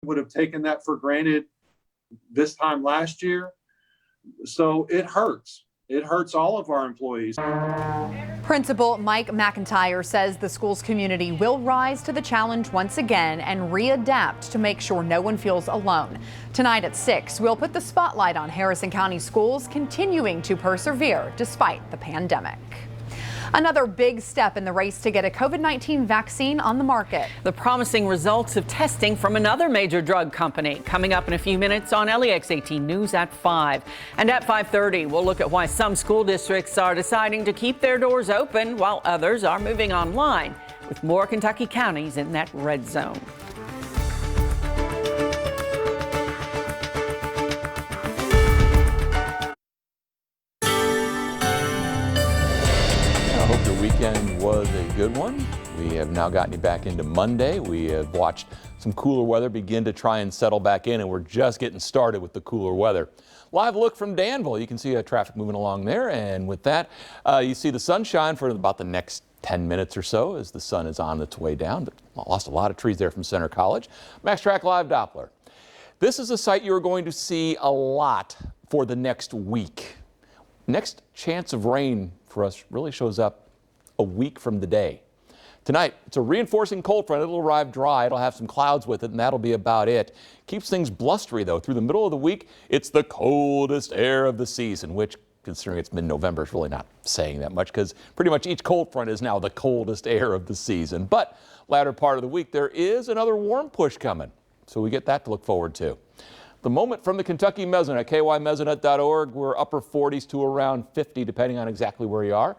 would have taken that for granted this time last year. So it hurts. It hurts all of our employees. Principal Mike McIntyre says the school's community will rise to the challenge once again and readapt to make sure no one feels alone. Tonight at 6, we'll put the spotlight on Harrison County schools continuing to persevere despite the pandemic. Another big step in the race to get a COVID-19 vaccine on the market. The promising results of testing from another major drug company coming up in a few minutes on LEX 18 News at 5. And at 5:30, we'll look at why some school districts are deciding to keep their doors open while others are moving online, with more Kentucky counties in that red zone. Weekend was a good one. We have now gotten you back into Monday. We have watched some cooler weather begin to try and settle back in, and we're just getting started with the cooler weather. Live look from Danville. You can see traffic moving along there, and with that, you see the sunshine for about the next 10 minutes or so as the sun is on its way down. But lost a lot of trees there from Center College. Max Track Live Doppler. This is a site you're going to see a lot for the next week. Next chance of rain for us really shows up a week from today. Tonight, it's a reinforcing cold front. It'll arrive dry. It'll have some clouds with it, and that'll be about it. Keeps things blustery, though. Through the middle of the week, it's the coldest air of the season, which, considering it's mid-November, is really not saying that much because pretty much each cold front is now the coldest air of the season. But latter part of the week, there is another warm push coming, so we get that to look forward to. The moment from the Kentucky Mesonet, kymesonet.org, we're upper 40s to around 50, depending on exactly where you are.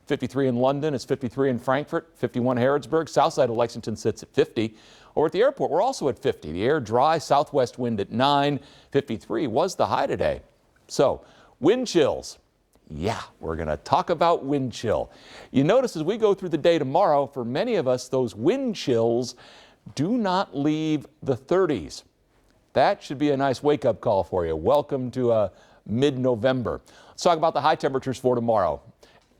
53 in London, it's 53 in Frankfort, 51 Harrodsburg. South side of Lexington sits at 50. Over at the airport, we're also at 50. The air dry, southwest wind at 9. 53 was the high today. So, wind chills. Yeah, we're going to talk about wind chill. You notice as we go through the day tomorrow, for many of us, those wind chills do not leave the 30s. That should be a nice wake-up call for you. Welcome to mid-November. Let's talk about the high temperatures for tomorrow.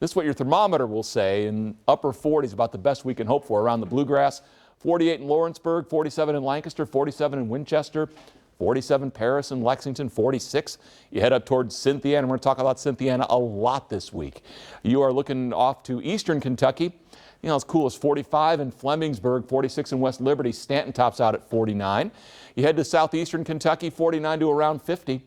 This is what your thermometer will say. In upper 40s, about the best we can hope for around the Bluegrass. 48 in Lawrenceburg, 47 in Lancaster, 47 in Winchester, 47 Paris and Lexington, 46. You head up towards Cynthiana, and we're going to talk about Cynthiana a lot this week. You are looking off to eastern Kentucky. You know, as cool as 45 in Flemingsburg, 46 in West Liberty. Stanton tops out at 49. You head to southeastern Kentucky, 49 to around 50.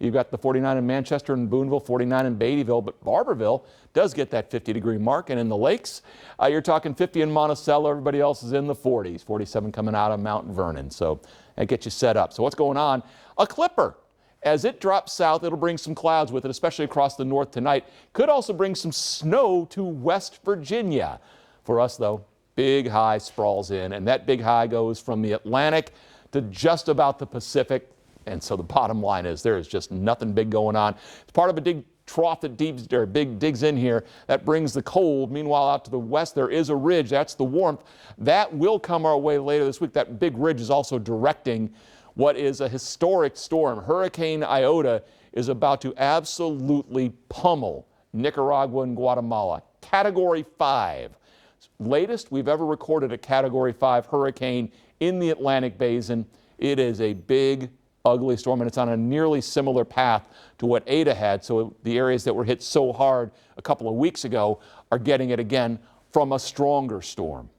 You've got the 49 in Manchester and Boonville, 49 in Beattyville, but Barberville does get that 50-degree mark. And in the lakes, you're talking 50 in Monticello. Everybody else is in the 40s, 47 coming out of Mount Vernon. So that gets you set up. So what's going on? A clipper. As it drops south, it'll bring some clouds with it, especially across the north tonight. Could also bring some snow to West Virginia. For us, though, big high sprawls in, and that big high goes from the Atlantic to just about the Pacific. And so the bottom line is there is just nothing big going on. It's part of a big trough that digs in here that brings the cold. Meanwhile, out to the west, there is a ridge. That's the warmth. That will come our way later this week. That big ridge is also directing what is a historic storm. Hurricane Iota is about to absolutely pummel Nicaragua and Guatemala. Category 5. Latest we've ever recorded a Category 5 hurricane in the Atlantic Basin. It is a big, ugly storm, and it's on a nearly similar path to what Ada had. So the areas that were hit so hard a couple of weeks ago are getting it again from a stronger storm.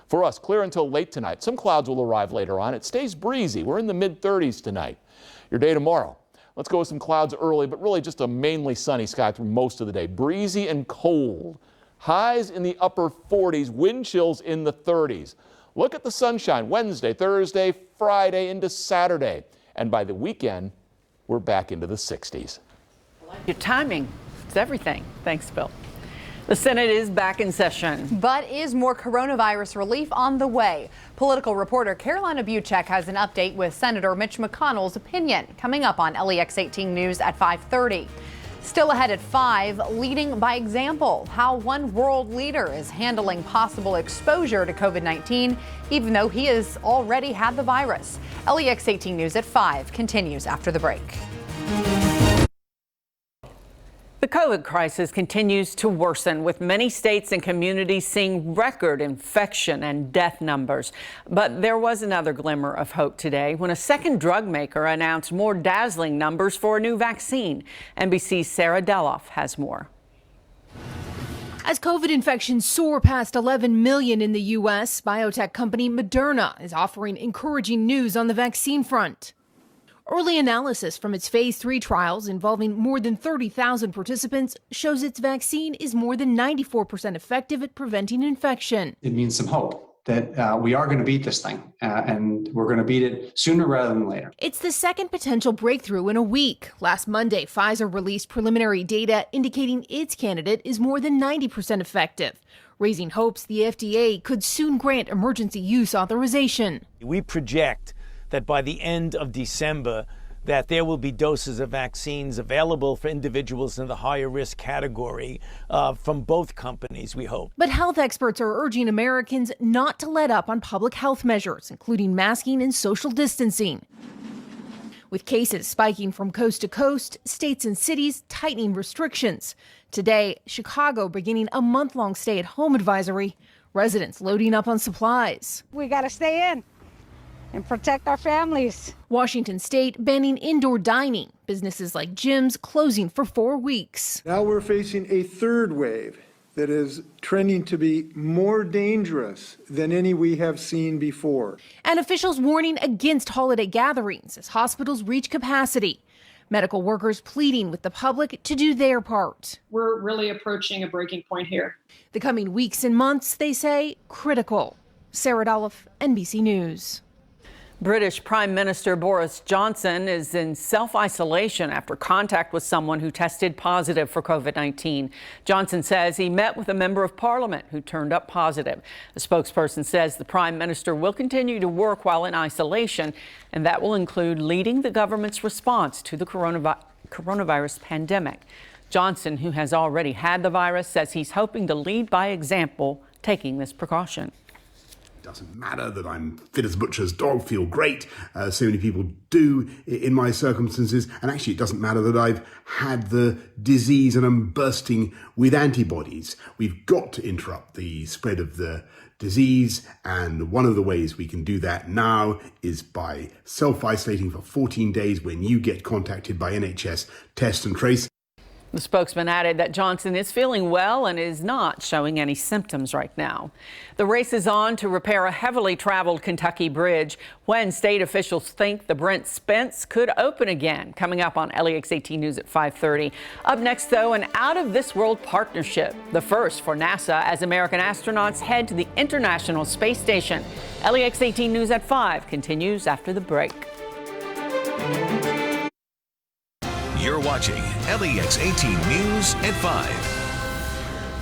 For us, clear until late tonight. Some clouds will arrive later on. It stays breezy. We're in the mid-30s tonight. Your day tomorrow. Let's go with some clouds early, but really just a mainly sunny sky through most of the day. Breezy and cold. Highs in the upper 40s, wind chills in the 30s. Look at the sunshine Wednesday, Thursday, Friday into Saturday. And by the weekend, we're back into the 60s. Your timing, it's everything. Thanks, Bill. The Senate is back in session. But is more coronavirus relief on the way? Political reporter Carolina Buchek has an update with Senator Mitch McConnell's opinion coming up on LEX 18 News at 5:30. Still ahead at 5, leading by example, how one world leader is handling possible exposure to COVID-19, even though he has already had the virus. LEX 18 News at 5 continues after the break. The COVID crisis continues to worsen, with many states and communities seeing record infection and death numbers. But there was another glimmer of hope today when a second drug maker announced more dazzling numbers for a new vaccine. NBC's Sarah Deloff has more. As COVID infections soar past 11 million in the U.S., biotech company Moderna is offering encouraging news on the vaccine front. Early analysis from its phase 3 trials involving more than 30,000 participants shows its vaccine is more than 94% effective at preventing infection. It means some hope that we are going to beat this thing, and we're going to beat it sooner rather than later. It's the second potential breakthrough in a week. Last Monday, Pfizer released preliminary data indicating its candidate is more than 90% effective, raising hopes the FDA could soon grant emergency use authorization. We project that by the end of December, that there will be doses of vaccines available for individuals in the higher risk category from both companies, we hope. But health experts are urging Americans not to let up on public health measures, including masking and social distancing. With cases spiking from coast to coast, states and cities tightening restrictions. Today, Chicago beginning a month-long stay-at-home advisory, residents loading up on supplies. We got to stay in and protect our families. Washington State banning indoor dining, businesses like gyms closing for 4 weeks. Now we're facing a third wave that is trending to be more dangerous than any we have seen before. And officials warning against holiday gatherings as hospitals reach capacity. Medical workers pleading with the public to do their part. We're really approaching a breaking point here. The coming weeks and months, they say, critical. Sarah Deloff, NBC News. British Prime Minister Boris Johnson is in self-isolation after contact with someone who tested positive for COVID-19. Johnson says he met with a member of Parliament who turned up positive. A spokesperson says the Prime Minister will continue to work while in isolation, and that will include leading the government's response to the coronavirus pandemic. Johnson, who has already had the virus, says he's hoping to lead by example, taking this precaution. Doesn't matter that I'm fit as a butcher's dog, feel great. So many people do in my circumstances. And actually, it doesn't matter that I've had the disease and I'm bursting with antibodies. We've got to interrupt the spread of the disease. And one of the ways we can do that now is by self-isolating for 14 days when you get contacted by NHS Test and Trace. The spokesman added that Johnson is feeling well and is not showing any symptoms right now. The race is on to repair a heavily traveled Kentucky bridge when state officials think the Brent Spence could open again. Coming up on LEX 18 News at 5:30. Up next, though, an out-of-this-world partnership, the first for NASA as American astronauts head to the International Space Station. LEX 18 News at 5 continues after the break. You're watching LEX 18 News at 5.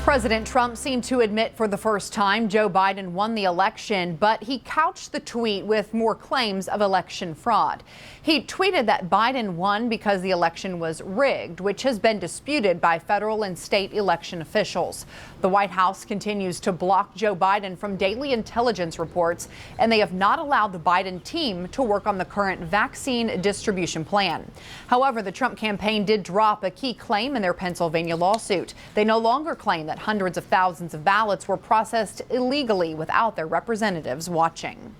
President Trump seemed to admit for the first time Joe Biden won the election, but he couched the tweet with more claims of election fraud. He tweeted that Biden won because the election was rigged, which has been disputed by federal and state election officials. The White House continues to block Joe Biden from daily intelligence reports, and they have not allowed the Biden team to work on the current vaccine distribution plan. However, the Trump campaign did drop a key claim in their Pennsylvania lawsuit. They no longer claim that hundreds of thousands of ballots were processed illegally without their representatives watching.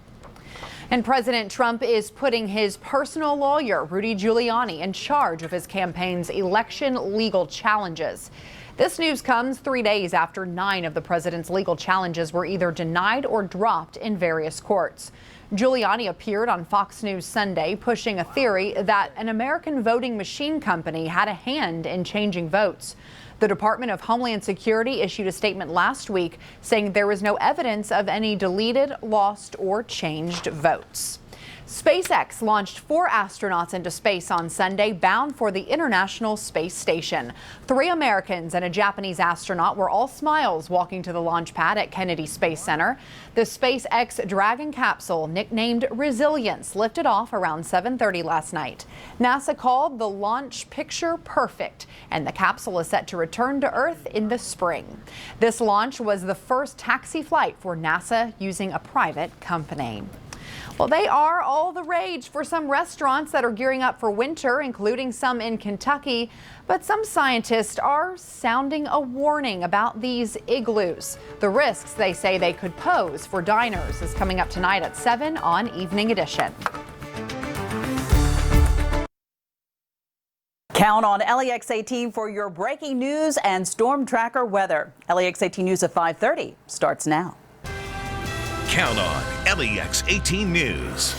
And President Trump is putting his personal lawyer, Rudy Giuliani, in charge of his campaign's election legal challenges. This news comes 3 days after 9 of the president's legal challenges were either denied or dropped in various courts. Giuliani appeared on Fox News Sunday, pushing a theory that an American voting machine company had a hand in changing votes. The Department of Homeland Security issued a statement last week saying there was no evidence of any deleted, lost, or changed votes. SpaceX launched 4 astronauts into space on Sunday, bound for the International Space Station. 3 Americans and a Japanese astronaut were all smiles walking to the launch pad at Kennedy Space Center. The SpaceX Dragon capsule, nicknamed Resilience, lifted off around 7:30 last night. NASA called the launch picture perfect, and the capsule is set to return to Earth in the spring. This launch was the first taxi flight for NASA using a private company. Well, they are all the rage for some restaurants that are gearing up for winter, including some in Kentucky. But some scientists are sounding a warning about these igloos. The risks they say they could pose for diners is coming up tonight at 7 on Evening Edition. Count on LEX 18 for your breaking news and storm tracker weather. LEX 18 News at 5:30 starts now. Count on LEX 18 News.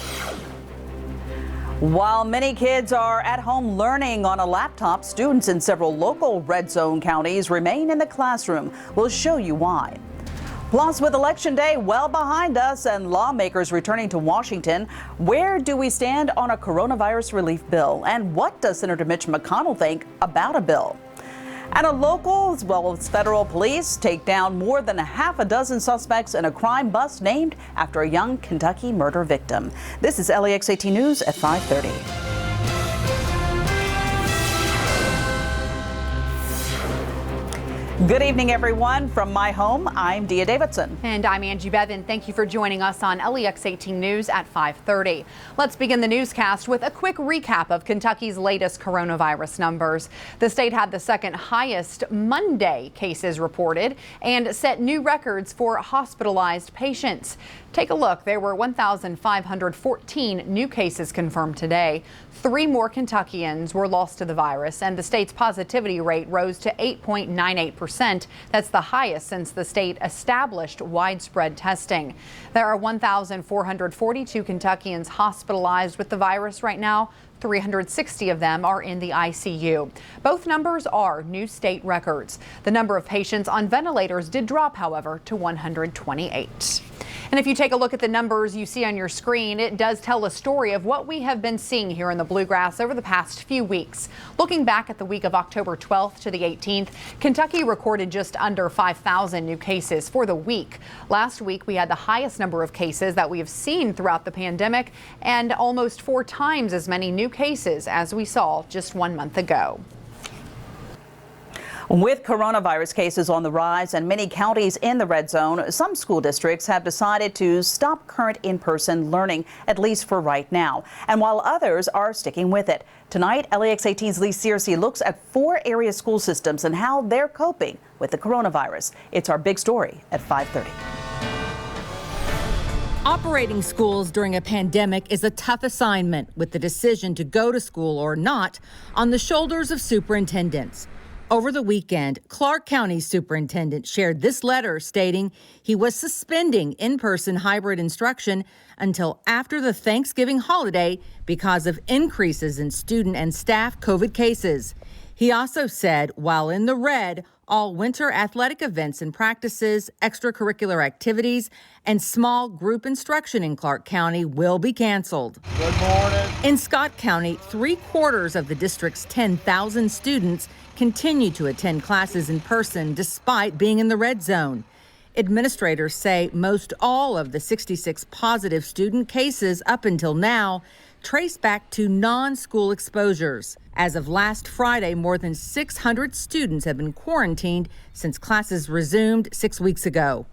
While many kids are at home learning on a laptop, students in several local red zone counties remain in the classroom. We'll show you why. Plus, with Election Day well behind us and lawmakers returning to Washington, where do we stand on a coronavirus relief bill? And what does Senator Mitch McConnell think about a bill? And a local, as well as federal police, take down more than a half a dozen suspects in a crime bust named after a young Kentucky murder victim. This is LEX 18 News at 5:30. Good evening, everyone. From my home, I'm Dia Davidson. And I'm Angie Bevan. Thank you for joining us on LEX 18 News at 5:30. Let's begin the newscast with a quick recap of Kentucky's latest coronavirus numbers. The state had the second highest Monday cases reported and set new records for hospitalized patients. Take a look. There were 1,514 new cases confirmed today. 3 more Kentuckians were lost to the virus, and the state's positivity rate rose to 8.98%. That's the highest since the state established widespread testing. There are 1,442 Kentuckians hospitalized with the virus right now. 360 of them are in the ICU. Both numbers are new state records. The number of patients on ventilators did drop, however, to 128. And if you take a look at the numbers you see on your screen, it does tell a story of what we have been seeing here in the Bluegrass over the past few weeks. Looking back at the week of October 12th to the 18th, Kentucky recorded just under 5,000 new cases for the week. Last week, we had the highest number of cases that we have seen throughout the pandemic and almost 4 times as many new cases as we saw just 1 month ago. With coronavirus cases on the rise and many counties in the red zone, some school districts have decided to stop current in-person learning, at least for right now. And while others are sticking with it. Tonight, LEX 18's Lee Searcy looks at 4 area school systems and how they're coping with the coronavirus. It's our big story at 5:30. Operating schools during a pandemic is a tough assignment, with the decision to go to school or not on the shoulders of superintendents. Over the weekend, Clark County Superintendent shared this letter stating he was suspending in-person hybrid instruction until after the Thanksgiving holiday because of increases in student and staff COVID cases. He also said, while in the red, all winter athletic events and practices, extracurricular activities, and small group instruction in Clark County will be canceled. Good morning. In Scott County, 3/4 of the district's 10,000 students continue to attend classes in person despite being in the red zone. Administrators say most all of the 66 positive student cases up until now trace back to non-school exposures. As of last Friday, more than 600 students have been quarantined since classes resumed 6 weeks ago.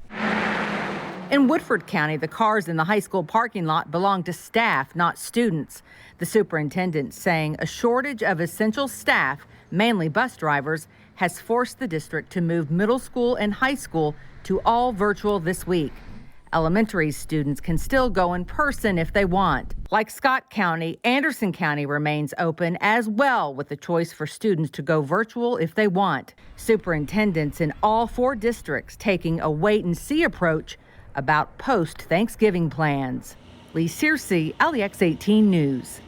In Woodford County, the cars in the high school parking lot belong to staff, not students. The superintendent saying a shortage of essential staff, mainly bus drivers, has forced the district to move middle school and high school to all virtual this week. Elementary students can still go in person if they want. Like Scott County, Anderson County remains open as well, with the choice for students to go virtual if they want. Superintendents in all 4 districts taking a wait-and-see approach about post-Thanksgiving plans. Lee Searcy, LEX 18 News.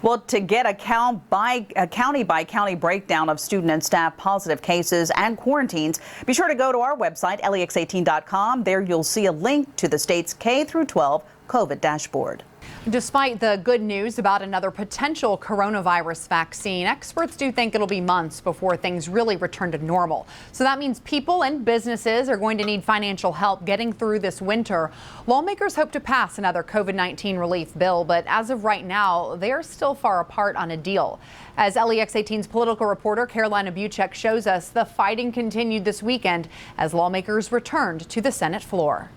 Well, to get a county-by-county breakdown of student and staff positive cases and quarantines, be sure to go to our website, lex18.com. There you'll see a link to the state's K-12 COVID dashboard. Despite the good news about another potential coronavirus vaccine, experts do think it'll be months before things really return to normal. So that means people and businesses are going to need financial help getting through this winter. Lawmakers hope to pass another COVID-19 relief bill, but as of right now, they are still far apart on a deal. As LEX 18's political reporter Carolina Buchek shows us, the fighting continued this weekend as lawmakers returned to the Senate floor.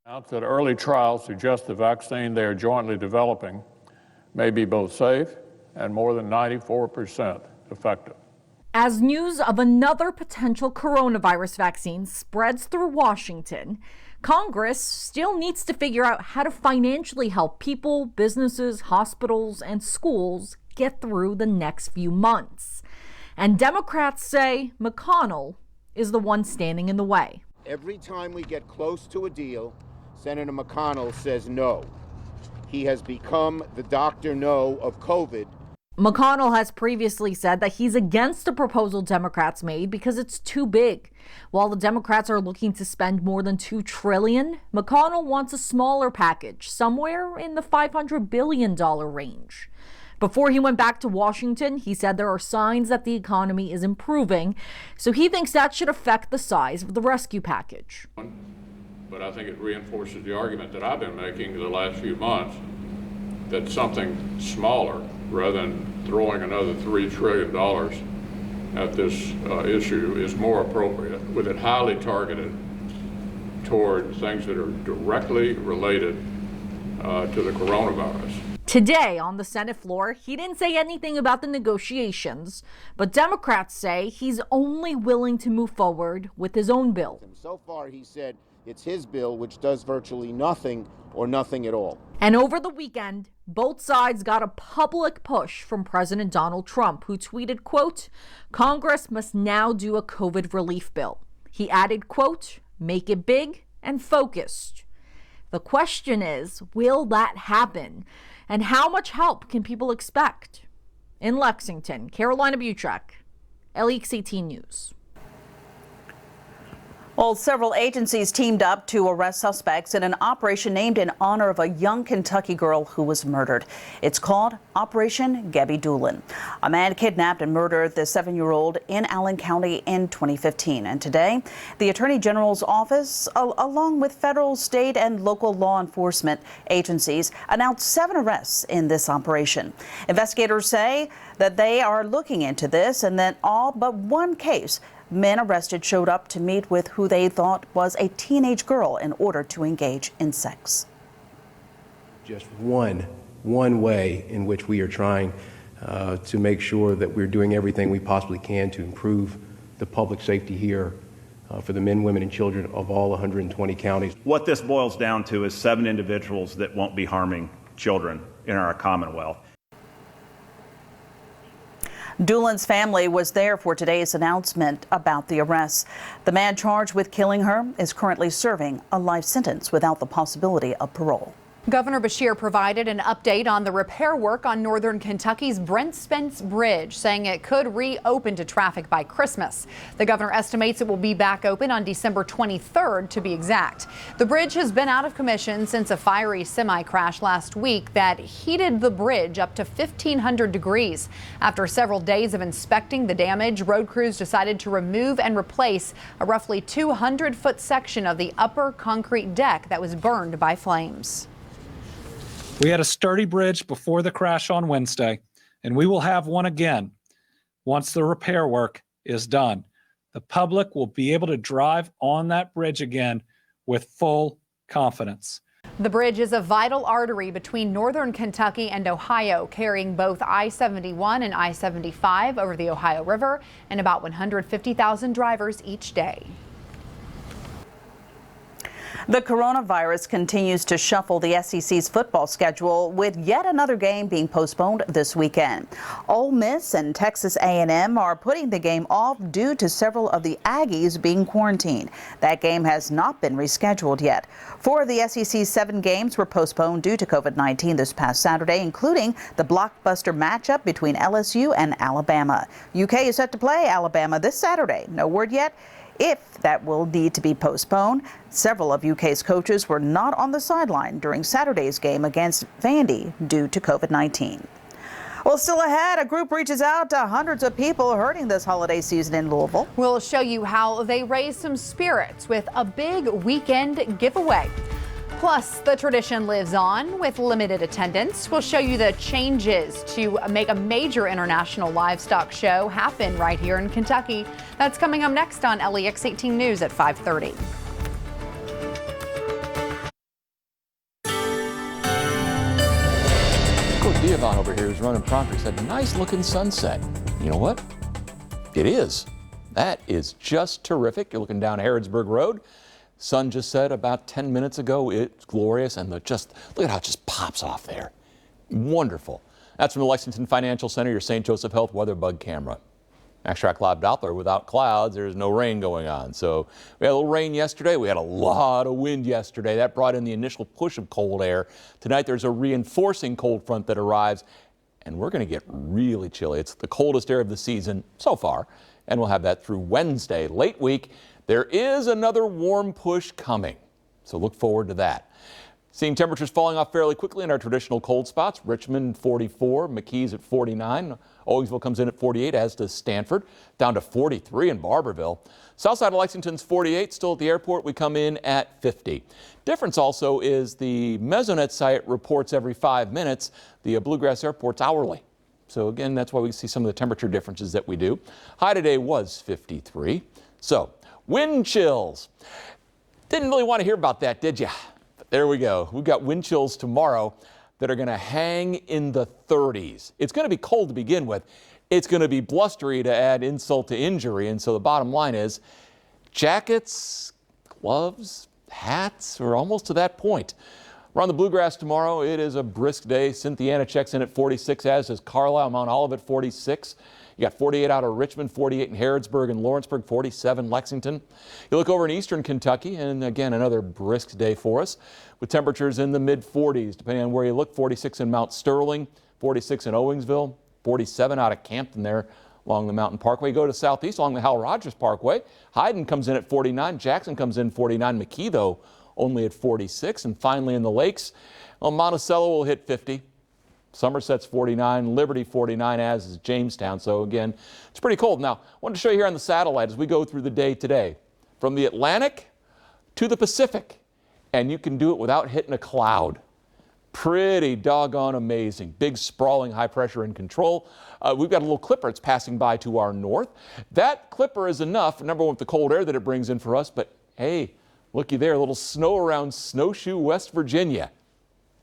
That early trials suggest the vaccine they are jointly developing may be both safe and more than 94% effective. As news of another potential coronavirus vaccine spreads through Washington, Congress still needs to figure out how to financially help people, businesses, hospitals, and schools get through the next few months. And Democrats say McConnell is the one standing in the way. Every time we get close to a deal, Senator McConnell says no. He has become the Dr. No of COVID. McConnell has previously said that he's against the proposal Democrats made because it's too big. While the Democrats are looking to spend more than $2 trillion, McConnell wants a smaller package, somewhere in the $500 billion range. Before he went back to Washington, he said there are signs that the economy is improving, so he thinks that should affect the size of the rescue package. But I think it reinforces the argument that I've been making the last few months that something smaller, rather than throwing another $3 trillion at this issue, is more appropriate, with it highly targeted toward things that are directly related to the coronavirus. Today on the Senate floor, he didn't say anything about the negotiations, but Democrats say he's only willing to move forward with his own bill. So far, he said it's his bill, which does virtually nothing or nothing at all. And over the weekend, both sides got a public push from President Donald Trump, who tweeted, quote, "Congress must now do a COVID relief bill." He added, quote, "Make it big and focused." The question is, will that happen? And how much help can people expect? In Lexington, Carolina Buchek, LEX 18 News. Well, several agencies teamed up to arrest suspects in an operation named in honor of a young Kentucky girl who was murdered. It's called Operation Gabby Doolin. A man kidnapped and murdered the 7-year-old in Allen County in 2015. And today, the Attorney General's office, along with federal, state, and local law enforcement agencies, announced 7 arrests in this operation. Investigators say that they are looking into this and that all but one case, men arrested showed up to meet with who they thought was a teenage girl in order to engage in sex. Just one way in which we are trying to make sure that we're doing everything we possibly can to improve the public safety here for the men, women, and children of all 120 counties. What this boils down to is 7 individuals that won't be harming children in our Commonwealth. Doolin's family was there for today's announcement about the arrests. The man charged with killing her is currently serving a life sentence without the possibility of parole. Governor Beshear provided an update on the repair work on northern Kentucky's Brent Spence Bridge, saying it could reopen to traffic by Christmas. The governor estimates it will be back open on December 23rd, to be exact. The bridge has been out of commission since a fiery semi-crash last week that heated the bridge up to 1,500 degrees. After several days of inspecting the damage, road crews decided to remove and replace a roughly 200-foot section of the upper concrete deck that was burned by flames. We had a sturdy bridge before the crash on Wednesday, and we will have one again once the repair work is done. The public will be able to drive on that bridge again with full confidence. The bridge is a vital artery between northern Kentucky and Ohio, carrying both I-71 and I-75 over the Ohio River and about 150,000 drivers each day. The coronavirus continues to shuffle the SEC's football schedule, with yet another game being postponed this weekend. Ole Miss and Texas A&M are putting the game off due to several of the Aggies being quarantined. That game has not been rescheduled yet. 4 of the SEC's 7 games were postponed due to COVID-19 this past Saturday, including the blockbuster matchup between LSU and Alabama. UK is set to play Alabama this Saturday. No word yet if that will need to be postponed. Several of UK's coaches were not on the sideline during Saturday's game against Vandy due to COVID-19. Well, still ahead, a group reaches out to hundreds of people hurting this holiday season in Louisville. We'll show you how they raise some spirits with a big weekend giveaway. Plus, the tradition lives on with limited attendance. We'll show you the changes to make a major international livestock show happen right here in Kentucky. That's coming up next on LEX 18 News at 5:30. Nico Diavon over here who's running prompter said, nice looking sunset. You know what? It is. That is just terrific. You're looking down Harrodsburg Road. Sun just set about 10 minutes ago. It's glorious, and look at how it just pops off there. Wonderful. That's from the Lexington Financial Center, your St. Joseph Health weather bug camera. Extract Cloud Doppler, without clouds, there's no rain going on. So we had a little rain yesterday. We had a lot of wind yesterday. That brought in the initial push of cold air. Tonight there's a reinforcing cold front that arrives, and we're going to get really chilly. It's the coldest air of the season so far, and we'll have that through Wednesday. Late week, there is another warm push coming, so look forward to that. Seeing temperatures falling off fairly quickly in our traditional cold spots. Richmond 44, McKee's at 49, Owensville comes in at 48, as does Stanford, down to 43 in Barberville. South side of Lexington's 48, still at the airport, we come in at 50. Difference also is the Mesonet site reports every 5 minutes, the Bluegrass Airport's hourly. So again, that's why we see some of the temperature differences that we do. High today was 53. So, wind chills. Didn't really want to hear about that, did you? There we go. We've got wind chills tomorrow that are going to hang in the 30s. It's going to be cold to begin with. It's going to be blustery to add insult to injury. And so the bottom line is jackets, gloves, hats, we're almost to that point. We're on the Bluegrass tomorrow. It is a brisk day. Cynthiana checks in at 46, as does Carlisle. Mount Olive at 46. You got 48 out of Richmond, 48 in Harrodsburg and Lawrenceburg, 47 Lexington. You look over in eastern Kentucky, and again, another brisk day for us with temperatures in the mid-40s, depending on where you look. 46 in Mount Sterling, 46 in Owensville, 47 out of Campton there along the Mountain Parkway. Go to southeast along the Hal Rogers Parkway. Hyden comes in at 49. Jackson comes in 49. McKee, though, only at 46. And finally in the lakes, well, Monticello will hit 50. Somerset's 49, Liberty 49, as is Jamestown. So again, it's pretty cold. Now, I wanted to show you here on the satellite as we go through the day today, from the Atlantic to the Pacific, and you can do it without hitting a cloud. Pretty doggone amazing. Big, sprawling high pressure in control. We've got a little clipper that's passing by to our north. That clipper is enough, number one, with the cold air that it brings in for us, but hey, looky there, a little snow around Snowshoe, West Virginia.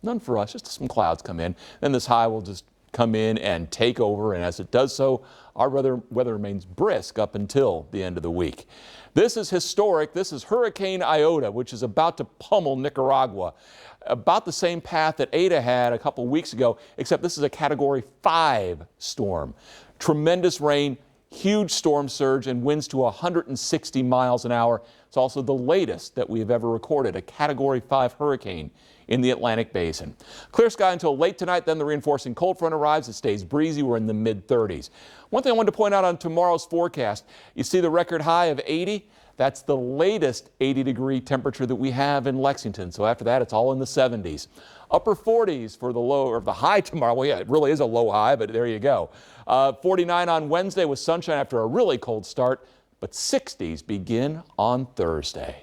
None for us, just some clouds come in. Then this high will just come in and take over, and as it does so, our weather remains brisk up until the end of the week. This is historic. This is Hurricane Iota, which is about to pummel Nicaragua. About the same path that Eta had a couple weeks ago, except this is a Category 5 storm. Tremendous rain, huge storm surge, and winds to 160 miles an hour. It's also the latest that we have ever recorded, a Category 5 hurricane in the Atlantic Basin. Clear sky until late tonight, then the reinforcing cold front arrives. It stays breezy. We're in the mid-30s. One thing I wanted to point out on tomorrow's forecast, you see the record high of 80? That's the latest 80-degree temperature that we have in Lexington. So after that, it's all in the 70s. Upper 40s for the low, or the high tomorrow. Well, yeah, it really is a low high, but there you go. 49 on Wednesday with sunshine after a really cold start, but 60s begin on Thursday.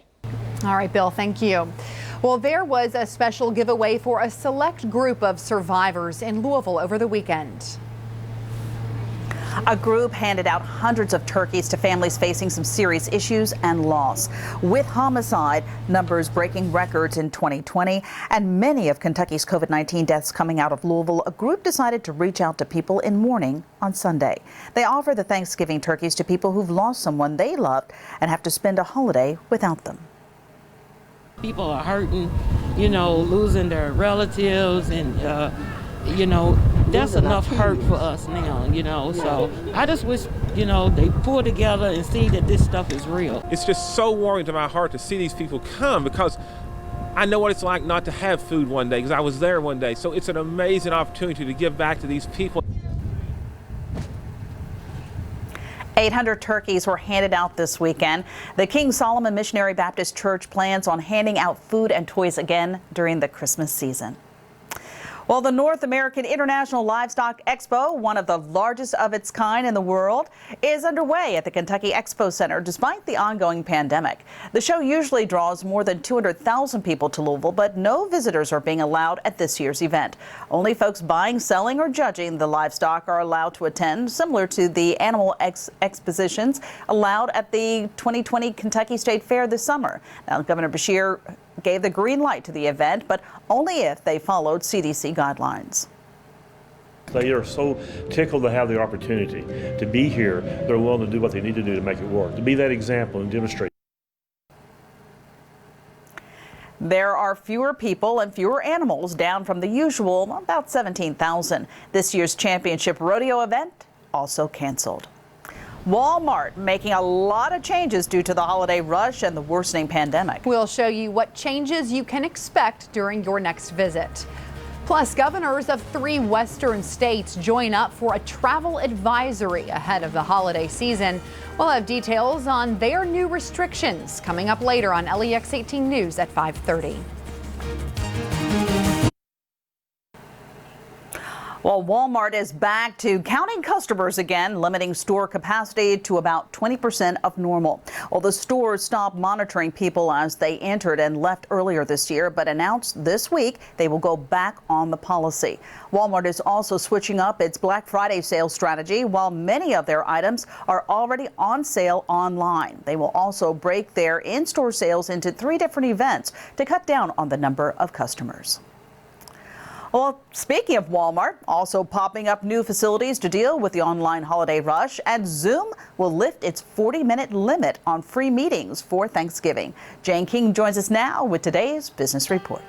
All right, Bill, thank you. Well, there was a special giveaway for a select group of survivors in Louisville over the weekend. A group handed out hundreds of turkeys to families facing some serious issues and loss. With homicide numbers breaking records in 2020 and many of Kentucky's COVID-19 deaths coming out of Louisville, a group decided to reach out to people in mourning on Sunday. They offer the Thanksgiving turkeys to people who've lost someone they loved and have to spend a holiday without them. People are hurting, losing their relatives, and, that's enough hurt for us now, So I just wish, they pull together and see that this stuff is real. It's just so warming to my heart to see these people come, because I know what it's like not to have food one day, because I was there one day. So it's an amazing opportunity to give back to these people. 800 turkeys were handed out this weekend. The King Solomon Missionary Baptist Church plans on handing out food and toys again during the Christmas season. Well, the North American International Livestock Expo, one of the largest of its kind in the world, is underway at the Kentucky Expo Center despite the ongoing pandemic. The show usually draws more than 200,000 people to Louisville, but no visitors are being allowed at this year's event. Only folks buying, selling, or judging the livestock are allowed to attend, similar to the animal expositions allowed at the 2020 Kentucky State Fair this summer. Now, Governor Beshear gave the green light to the event, but only if they followed CDC guidelines. They are so tickled to have the opportunity to be here. They're willing to do what they need to do to make it work, to be that example and demonstrate. There are fewer people and fewer animals, down from the usual about 17,000. This year's championship rodeo event also canceled. Walmart making a lot of changes due to the holiday rush and the worsening pandemic. We'll show you what changes you can expect during your next visit. Plus, governors of 3 western states join up for a travel advisory ahead of the holiday season. We'll have details on their new restrictions coming up later on LEX 18 News at 5:30. Well, Walmart is back to counting customers again, limiting store capacity to about 20% of normal. Well, the stores stopped monitoring people as they entered and left earlier this year, but announced this week they will go back on the policy. Walmart is also switching up its Black Friday sales strategy, while many of their items are already on sale online. They will also break their in-store sales into 3 different events to cut down on the number of customers. Well, speaking of Walmart, also popping up new facilities to deal with the online holiday rush, and Zoom will lift its 40-minute limit on free meetings for Thanksgiving. Jane King joins us now with today's Business Report.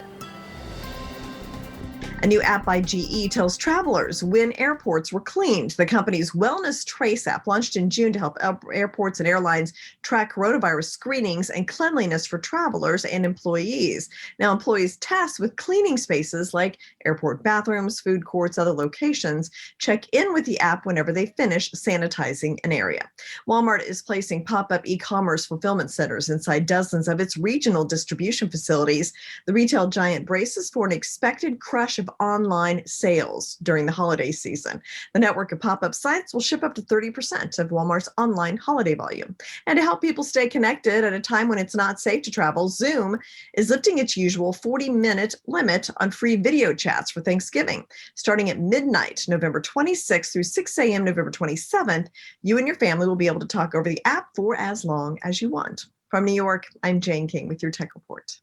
A new app by GE tells travelers when airports were cleaned. The company's Wellness Trace app launched in June to help airports and airlines track coronavirus screenings and cleanliness for travelers and employees. Now, employees tasked with cleaning spaces like airport bathrooms, food courts, other locations check in with the app whenever they finish sanitizing an area. Walmart is placing pop-up e-commerce fulfillment centers inside dozens of its regional distribution facilities. The retail giant braces for an expected crush of online sales during the holiday season. The network of pop-up sites will ship up to 30% of Walmart's online holiday volume. And to help people stay connected at a time when it's not safe to travel, Zoom is lifting its usual 40-minute limit on free video chats for Thanksgiving. Starting at midnight, November 26th through 6 a.m. November 27th, you and your family will be able to talk over the app for as long as you want. From New York, I'm Jane King with your Tech Report.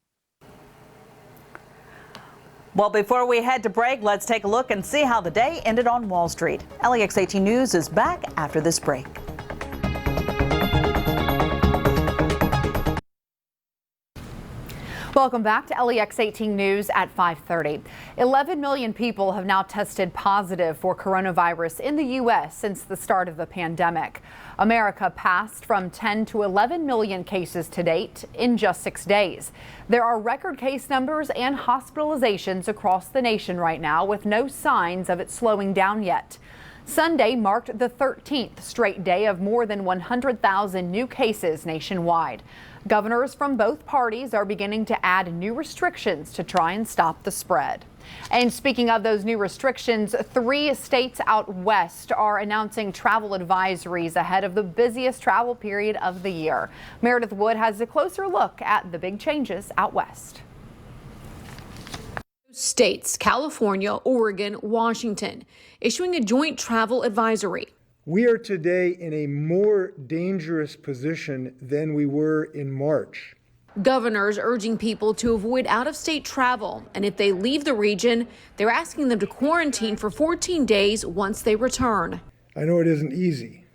Well, before we head to break, let's take a look and see how the day ended on Wall Street. LEX 18 News is back after this break. Welcome back to LEX 18 News at 5:30. 11 million people have now tested positive for coronavirus in the U.S. since the start of the pandemic. America passed from 10 to 11 million cases to date in just 6 days. There are record case numbers and hospitalizations across the nation right now, with no signs of it slowing down yet. Sunday marked the 13th straight day of more than 100,000 new cases nationwide. Governors from both parties are beginning to add new restrictions to try and stop the spread. And speaking of those new restrictions, 3 states out west are announcing travel advisories ahead of the busiest travel period of the year. Meredith Wood has a closer look at the big changes out west. States, California, Oregon, Washington, issuing a joint travel advisory. We are today in a more dangerous position than we were in March. Governors urging people to avoid out-of-state travel, and if they leave the region, they're asking them to quarantine for 14 days once they return. I know it isn't easy.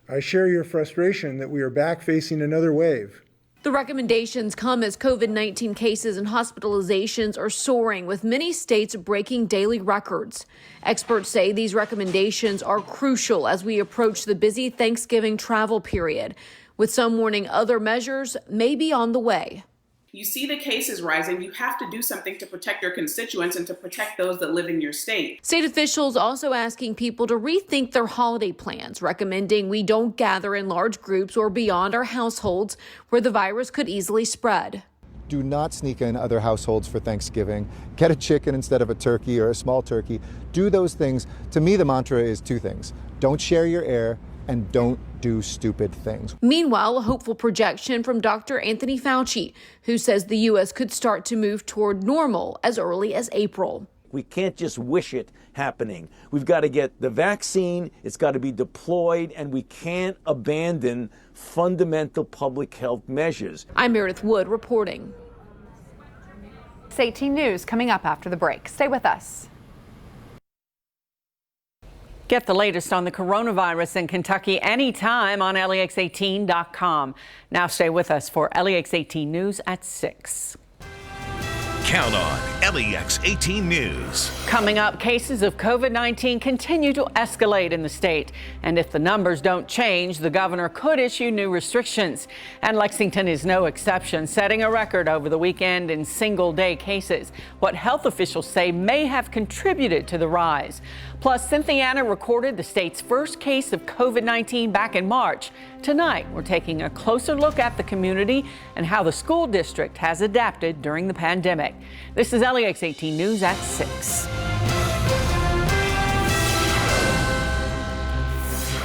I share your frustration that we are back facing another wave. The recommendations come as COVID-19 cases and hospitalizations are soaring, with many states breaking daily records. Experts say these recommendations are crucial as we approach the busy Thanksgiving travel period, with some warning other measures may be on the way. You see the cases rising, you have to do something to protect your constituents and to protect those that live in your state. State officials also asking people to rethink their holiday plans, recommending we don't gather in large groups or beyond our households where the virus could easily spread. Do not sneak in other households for Thanksgiving. Get a chicken instead of a turkey or a small turkey. Do those things. To me, the mantra is 2 things. Don't share your air and don't do stupid things. Meanwhile, a hopeful projection from Dr. Anthony Fauci, who says the U.S. could start to move toward normal as early as April. We can't just wish it happening. We've got to get the vaccine, it's got to be deployed, and we can't abandon fundamental public health measures. I'm Meredith Wood reporting. 18 News coming up after the break. Stay with us. Get the latest on the coronavirus in Kentucky anytime on LEX18.com. Now stay with us for LEX 18 News at 6. Count on LEX 18 News. Coming up, cases of COVID-19 continue to escalate in the state. And if the numbers don't change, the governor could issue new restrictions. And Lexington is no exception, setting a record over the weekend in single-day cases. What health officials say may have contributed to the rise. Plus, Cynthiana recorded the state's first case of COVID-19 back in March. Tonight, we're taking a closer look at the community and how the school district has adapted during the pandemic. This is LEX 18 News at 6.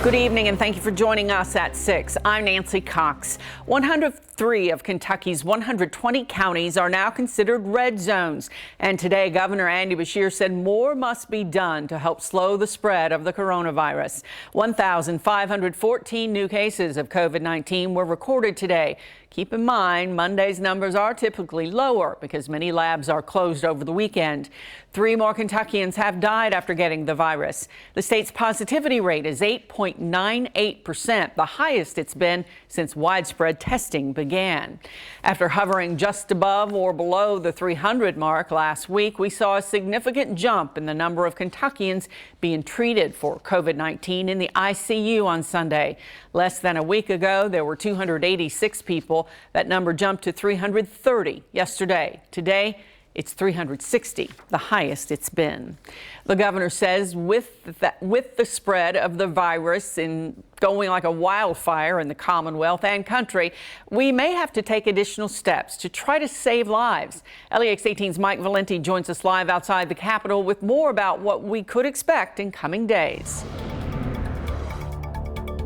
Good evening and thank you for joining us at 6. I'm Nancy Cox. 103 of Kentucky's 120 counties are now considered red zones. And today, Governor Andy Beshear said more must be done to help slow the spread of the coronavirus. 1,514 new cases of COVID-19 were recorded today. Keep in mind, Monday's numbers are typically lower because many labs are closed over the weekend. 3 more Kentuckians have died after getting the virus. The state's positivity rate is 8.98%, the highest it's been since widespread testing began. After hovering just above or below the 300 mark last week, we saw a significant jump in the number of Kentuckians being treated for COVID-19 in the ICU on Sunday. Less than a week ago, there were 286 people. That number jumped to 330 yesterday. Today, it's 360, the highest it's been. The governor says with the spread of the virus in going like a wildfire in the Commonwealth and country, we may have to take additional steps to try to save lives. LEX 18's Mike Valenti joins us live outside the Capitol with more about what we could expect in coming days.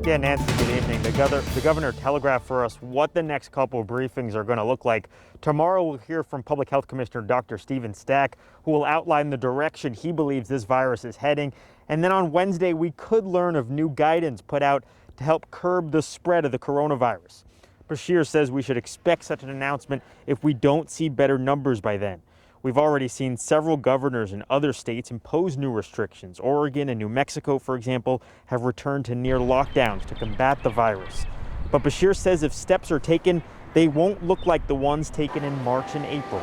Yeah, Nancy, good evening. The governor telegraphed for us what the next couple of briefings are going to look like. Tomorrow we'll hear from Public Health Commissioner Dr. Stephen Stack, who will outline the direction he believes this virus is heading. And then on Wednesday, we could learn of new guidance put out to help curb the spread of the coronavirus. Beshear says we should expect such an announcement if we don't see better numbers by then. We've already seen several governors in other states impose new restrictions. Oregon and New Mexico, for example, have returned to near lockdowns to combat the virus. But Beshear says if steps are taken, they won't look like the ones taken in March and April.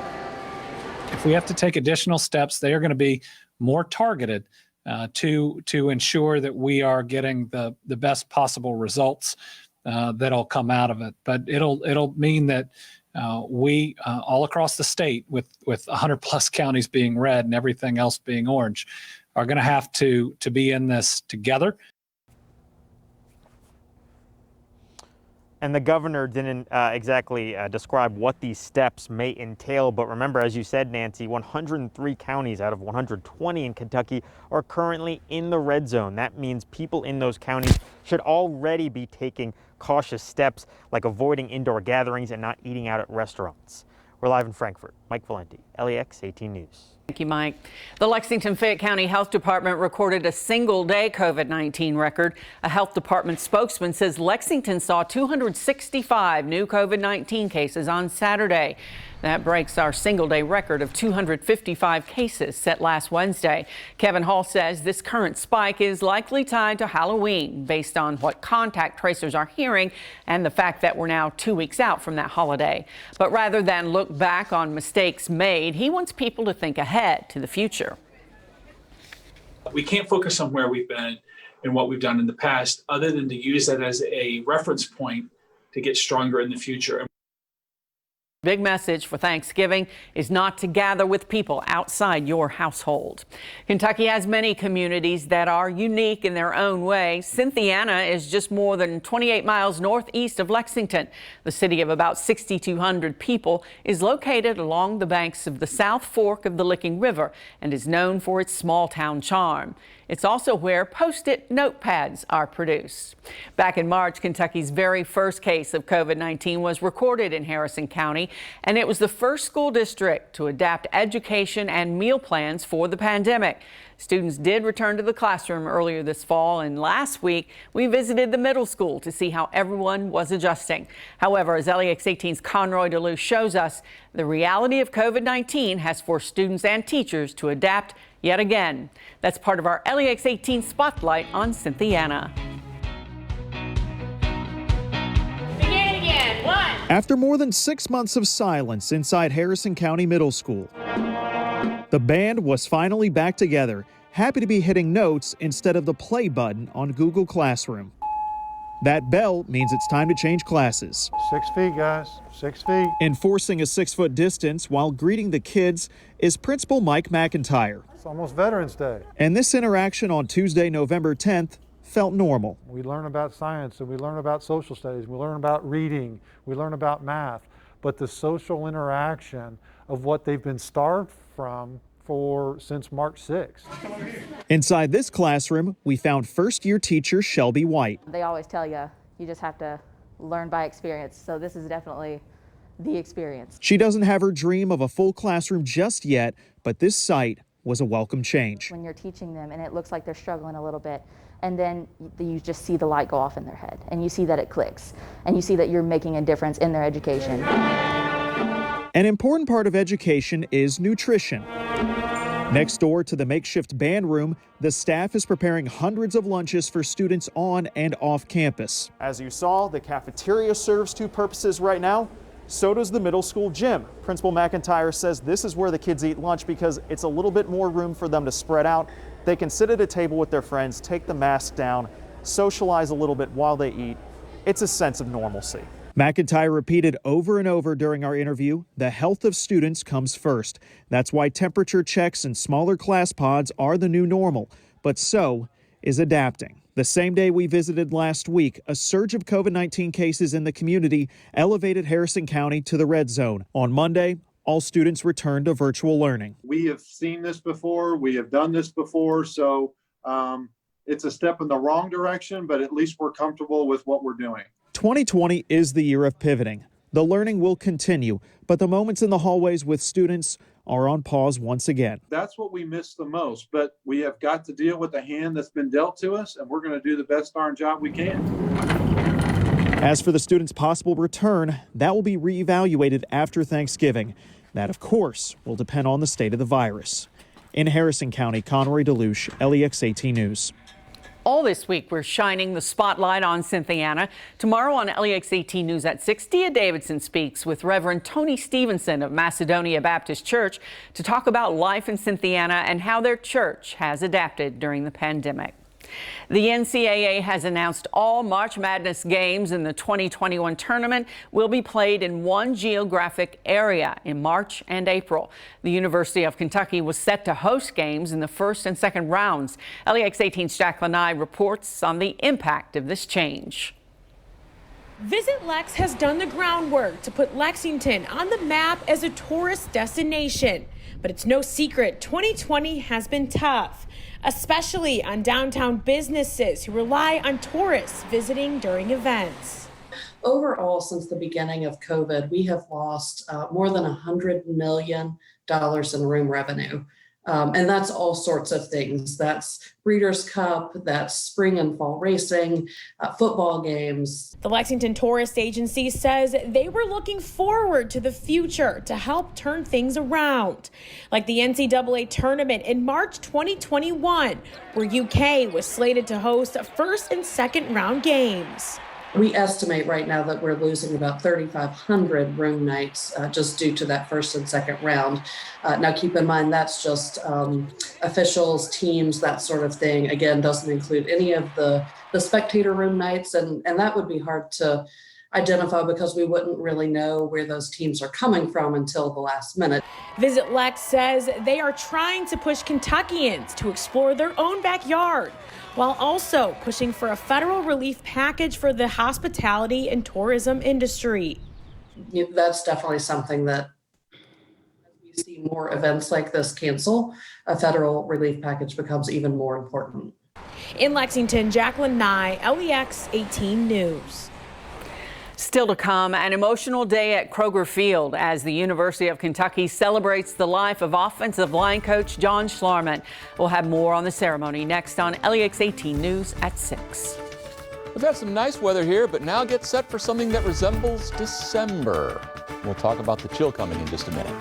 If we have to take additional steps, they are going to be more targeted to ensure that we are getting the best possible results that'll come out of it. But it'll mean that we all across the state, with 100 plus counties being red and everything else being orange, are going to have to be in this together. And the governor didn't exactly describe what these steps may entail. But remember, as you said, Nancy, 103 counties out of 120 in Kentucky are currently in the red zone. That means people in those counties should already be taking cautious steps like avoiding indoor gatherings and not eating out at restaurants. We're live in Frankfort. Mike Valenti, LEX 18 News. Thank you, Mike. The Lexington-Fayette County Health Department recorded a single-day COVID-19 record. A health department spokesman says Lexington saw 265 new COVID-19 cases on Saturday. That breaks our single-day record of 255 cases set last Wednesday. Kevin Hall says this current spike is likely tied to Halloween based on what contact tracers are hearing and the fact that we're now 2 weeks out from that holiday. But rather than look back on mistakes made, he wants people to think ahead to the future. We can't focus on where we've been and what we've done in the past other than to use that as a reference point to get stronger in the future. Big message for Thanksgiving is not to gather with people outside your household. Kentucky has many communities that are unique in their own way. Cynthiana is just more than 28 miles northeast of Lexington. The city of about 6,200 people is located along the banks of the South Fork of the Licking River and is known for its small town charm. It's also where Post-it notepads are produced. Back in March, Kentucky's very first case of COVID-19 was recorded in Harrison County. County, and it was the first school district to adapt education and meal plans for the pandemic. Students did return to the classroom earlier this fall, and last week we visited the middle school to see how everyone was adjusting. However, as LEX 18's Conroy DeLuce shows us, the reality of COVID-19 has forced students and teachers to adapt yet again. That's part of our LEX 18 Spotlight on Cynthiana. Begin again. 1. After more than 6 months of silence inside Harrison County Middle School, the band was finally back together, happy to be hitting notes instead of the play button on Google Classroom. That bell means it's time to change classes. 6 feet, guys. 6 feet. Enforcing a 6-foot distance while greeting the kids is Principal Mike McIntyre. It's almost Veterans Day. And this interaction on Tuesday, November 10th, felt normal. We learn about science and we learn about social studies. We learn about reading. We learn about math. But the social interaction of what they've been starved from since March 6th. Inside this classroom, we found first-year teacher Shelby White. They always tell you, you just have to learn by experience. So this is definitely the experience. She doesn't have her dream of a full classroom just yet, but this site was a welcome change. When you're teaching them and it looks like they're struggling a little bit, and then you just see the light go off in their head, and you see that it clicks, and you see that you're making a difference in their education. An important part of education is nutrition. Next door to the makeshift band room, the staff is preparing hundreds of lunches for students on and off campus. As you saw, the cafeteria serves two purposes right now. So does the middle school gym. Principal McIntyre says this is where the kids eat lunch because it's a little bit more room for them to spread out. They can sit at a table with their friends, take the mask down, socialize a little bit while they eat. It's a sense of normalcy. McIntyre repeated over and over during our interview, the health of students comes first. That's why temperature checks and smaller class pods are the new normal, but so is adapting. The same day we visited last week, a surge of COVID-19 cases in the community elevated Harrison County to the red zone. On Monday, all students returned to virtual learning. We have seen this before. We have done this before. So it's a step in the wrong direction, but at least we're comfortable with what we're doing. 2020 is the year of pivoting. The learning will continue, but the moments in the hallways with students are on pause once again. That's what we miss the most, but we have got to deal with the hand that's been dealt to us, and we're going to do the best darn job we can. As for the students' possible return, that will be reevaluated after Thanksgiving. That, of course, will depend on the state of the virus. In Harrison County, Conroy DeLuce, LEX 18 News. All this week, we're shining the spotlight on Cynthiana. Tomorrow on LEX 18 News at 6, Dia Davidson speaks with Reverend Tony Stevenson of Macedonia Baptist Church to talk about life in Cynthiana and how their church has adapted during the pandemic. The NCAA has announced all March Madness games in the 2021 tournament will be played in one geographic area in March and April. The University of Kentucky was set to host games in the first and second rounds. LEX 18's Jacqueline Nye reports on the impact of this change. Visit Lex has done the groundwork to put Lexington on the map as a tourist destination. But it's no secret 2020 has been tough, especially on downtown businesses who rely on tourists visiting during events. Overall, since the beginning of COVID, we have lost more than $100 million in room revenue. And that's all sorts of things. That's Breeders' Cup, that's spring and fall racing, football games. The Lexington Tourist Agency says they were looking forward to the future to help turn things around, like the NCAA tournament in March 2021, where UK was slated to host first and second round games. We estimate right now that we're losing about 3,500 room nights just due to that first and second round. Now, keep in mind, that's just officials, teams, that sort of thing. Again, doesn't include any of the spectator room nights. And that would be hard to identify because we wouldn't really know where those teams are coming from until the last minute. Visit Lex says they are trying to push Kentuckians to explore their own backyard, while also pushing for a federal relief package for the hospitality and tourism industry. That's definitely something that as we see more events like this cancel, a federal relief package becomes even more important. In Lexington, Jacqueline Nye, LEX 18 News. Still to come, an emotional day at Kroger Field as the University of Kentucky celebrates the life of offensive line coach John Schlarman. We'll have more on the ceremony next on LEX 18 News at 6. We've had some nice weather here, but now get set for something that resembles December. We'll talk about the chill coming in just a minute.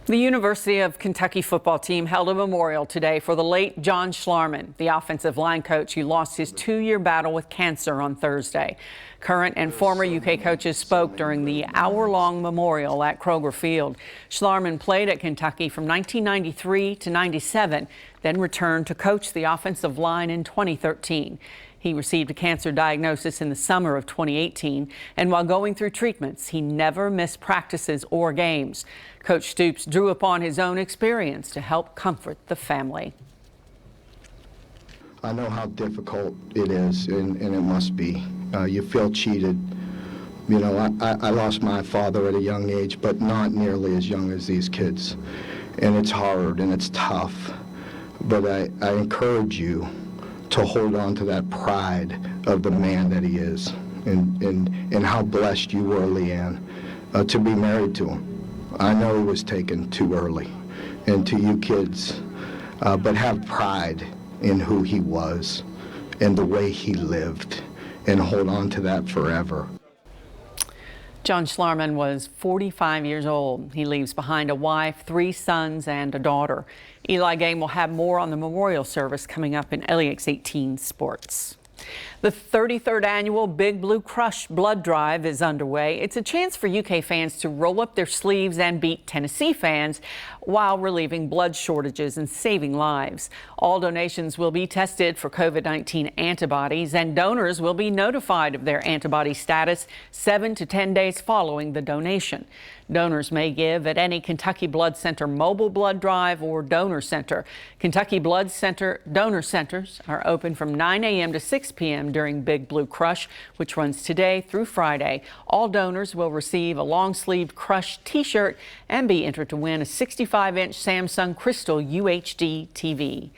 The University of Kentucky football team held a memorial today for the late John Schlarman, the offensive line coach who lost his 2-year battle with cancer on Thursday. Current and former UK coaches spoke during the hour-long memorial at Kroger Field. Schlarman played at Kentucky from 1993 to 97, then returned to coach the offensive line in 2013. He received a cancer diagnosis in the summer of 2018, and while going through treatments, he never missed practices or games. Coach Stoops drew upon his own experience to help comfort the family. I know how difficult it is, and it must be. You feel cheated. You know, I lost my father at a young age, but not nearly as young as these kids. And it's hard and it's tough. But I encourage you to hold on to that pride of the man that he is, and how blessed you were, Leanne, to be married to him. I know he was taken too early, and to you kids, but have pride in who he was and the way he lived, and hold on to that forever. John Schlarman was 45 years old. He leaves behind a wife, 3 sons, and a daughter. Eli Game will have more on the memorial service coming up in LEX 18 Sports. The 33rd annual Big Blue Crush blood drive is underway. It's a chance for UK fans to roll up their sleeves and beat Tennessee fans while relieving blood shortages and saving lives. All donations will be tested for COVID-19 antibodies, and donors will be notified of their antibody status 7 to 10 days following the donation. Donors may give at any Kentucky Blood Center mobile blood drive or donor center. Kentucky Blood Center donor centers are open from 9 a.m. to 6 p.m. during Big Blue Crush, which runs today through Friday. All donors will receive a long-sleeved Crush t-shirt and be entered to win a 65-inch Samsung Crystal UHD TV.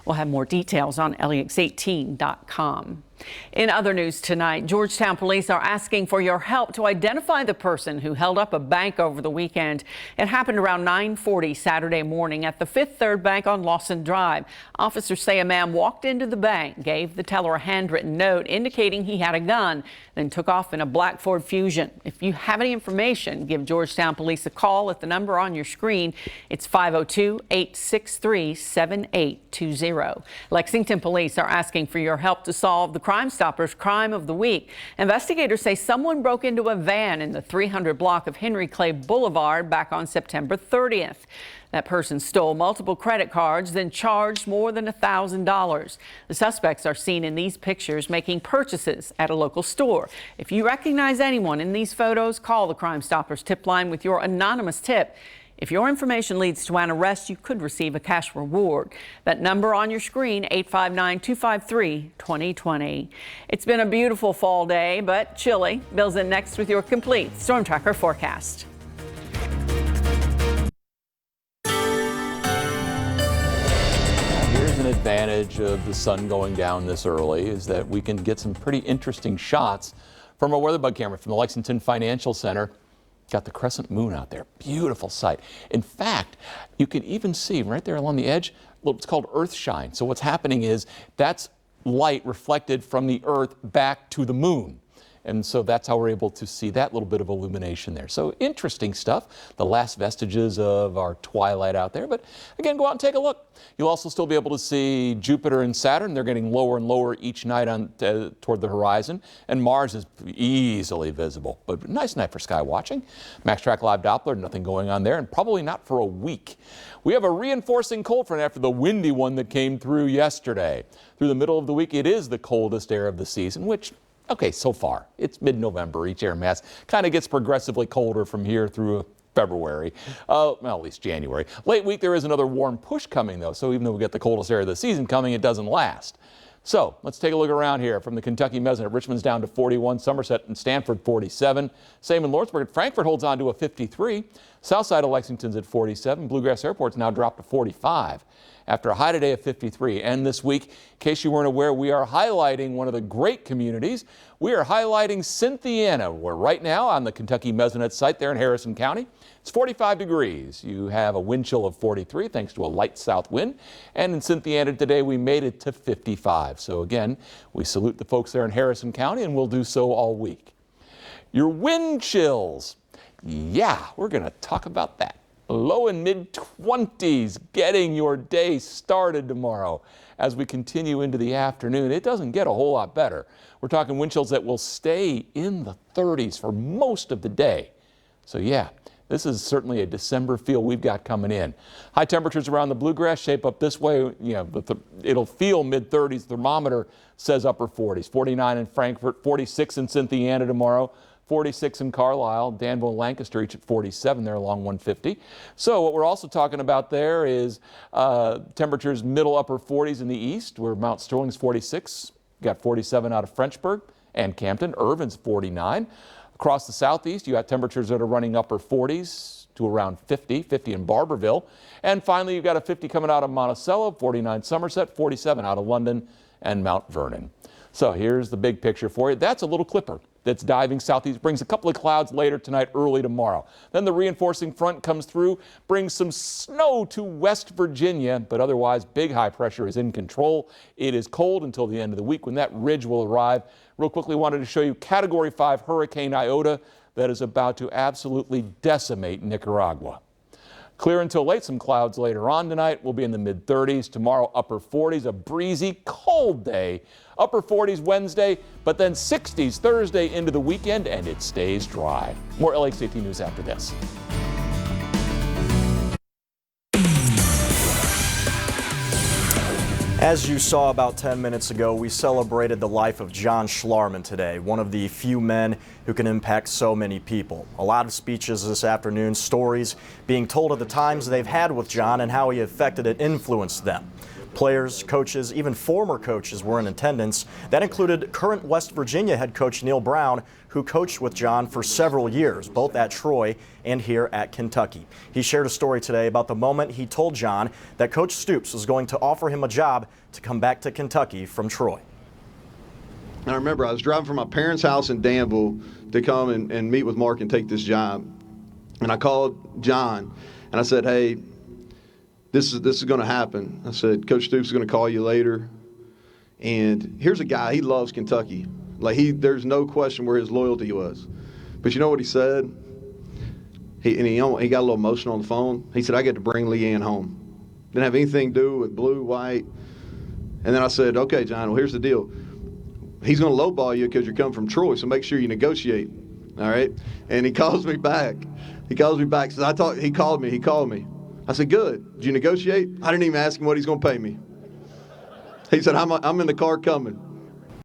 We'll have more details on LEX18.com. In other news tonight, Georgetown police are asking for your help to identify the person who held up a bank over the weekend. It happened around 9:40 Saturday morning at the Fifth Third Bank on Lawson Drive. Officers say a man walked into the bank, gave the teller a handwritten note indicating he had a gun, then took off in a black Ford Fusion. If you have any information, give Georgetown police a call at the number on your screen. It's 502-863-7820. Lexington police are asking for your help to solve the Crime Stoppers Crime of the Week. Investigators say someone broke into a van in the 300 block of Henry Clay Boulevard back on September 30th. That person stole multiple credit cards, then charged more than $1,000. The suspects are seen in these pictures making purchases at a local store. If you recognize anyone in these photos, call the Crime Stoppers tip line with your anonymous tip. If your information leads to an arrest, you could receive a cash reward. That number on your screen, 859-253-2020. It's been a beautiful fall day, but chilly. Bill's in next with your complete Storm Tracker forecast. Here's an advantage of the sun going down this early, is that we can get some pretty interesting shots from our weather bug camera from the Lexington Financial Center. Got the crescent moon out there. Beautiful sight. In fact, you can even see right there along the edge what's called earth shine. So what's happening is that's light reflected from the earth back to the moon. And so that's how we're able to see that little bit of illumination there. So interesting stuff. The last vestiges of our twilight out there. But again, go out and take a look. You'll also still be able to see Jupiter and Saturn. They're getting lower and lower each night on toward the horizon. And Mars is easily visible. But nice night for sky watching. Max Track Live Doppler, nothing going on there. And probably not for a week. We have a reinforcing cold front after the windy one that came through yesterday. Through the middle of the week, it is the coldest air of the season, which, okay, so far, it's mid-November. Each air mass kind of gets progressively colder from here through February, well, at least January. Late week, there is another warm push coming, though. So even though we get the coldest air of the season coming, it doesn't last. So let's take a look around here from the Kentucky Mezzanine. Richmond's down to 41, Somerset and Stanford 47. Same in Lawrenceburg. Frankfort holds on to a 53. South side of Lexington's at 47. Bluegrass Airport's now dropped to 45 after a high today of 53. And this week, in case you weren't aware, we are highlighting one of the great communities. We are highlighting Cynthiana. We're right now on the Kentucky Mezzanine site there in Harrison County. It's 45 degrees. You have a wind chill of 43 thanks to a light south wind. And in Cynthiana today, we made it to 55. So again, we salute the folks there in Harrison County, and we'll do so all week. Your wind chills. Yeah, we're going to talk about that. Low and mid-20s, getting your day started tomorrow. As we continue into the afternoon, it doesn't get a whole lot better. We're talking wind chills that will stay in the 30s for most of the day. So yeah, this is certainly a December feel we've got coming in. High temperatures around the Bluegrass shape up this way. You know, it'll feel mid-30s. Thermometer says upper 40s. 49 in Frankfort, 46 in Cynthiana tomorrow. 46 in Carlisle, Danville and Lancaster each at 47 there along 150. So what we're also talking about there is temperatures middle upper 40s in the east, where Mount Sterling's 46. Got 47 out of Frenchburg and Campton. Irvin's 49. Across the southeast, you got temperatures that are running upper 40s to around 50 in Barberville. And finally, you've got a 50 coming out of Monticello, 49 Somerset, 47 out of London and Mount Vernon. So here's the big picture for you. That's a little clipper that's diving southeast, brings a couple of clouds later tonight, early tomorrow. Then the reinforcing front comes through, brings some snow to West Virginia, but otherwise big high pressure is in control. It is cold until the end of the week when that ridge will arrive. Real quickly, wanted to show you Category 5 Hurricane Iota that is about to absolutely decimate Nicaragua. Clear until late, some clouds later on tonight. We'll be in the mid-30s. Tomorrow, upper 40s, a breezy, cold day. Upper 40s Wednesday, but then 60s Thursday into the weekend, and it stays dry. More LX 18 News after this. As you saw about 10 minutes ago, we celebrated the life of John Schlarman today, one of the few men who can impact so many people. A lot of speeches this afternoon, stories being told of the times they've had with John and how he affected and influenced them. Players, coaches, even former coaches were in attendance. That included current West Virginia head coach Neil Brown, who coached with John for several years, both at Troy and here at Kentucky. He shared a story today about the moment he told John that Coach Stoops was going to offer him a job to come back to Kentucky from Troy. And I remember I was driving from my parents' house in Danville to come and meet with Mark and take this job. And I called John and I said, hey, this is going to happen. I said, Coach Stoops is going to call you later. And here's a guy, he loves Kentucky. Like there's no question where his loyalty was. But you know what he said? He got a little emotional on the phone. He said, I get to bring Leanne home. Didn't have anything to do with blue, white. And then I said, okay, John, well, here's the deal. He's going to lowball you because you're coming from Troy, so make sure you negotiate. All right? And he calls me back. Says, he called me. I said, good. Did you negotiate? I didn't even ask him what he's going to pay me. He said, I'm in the car coming.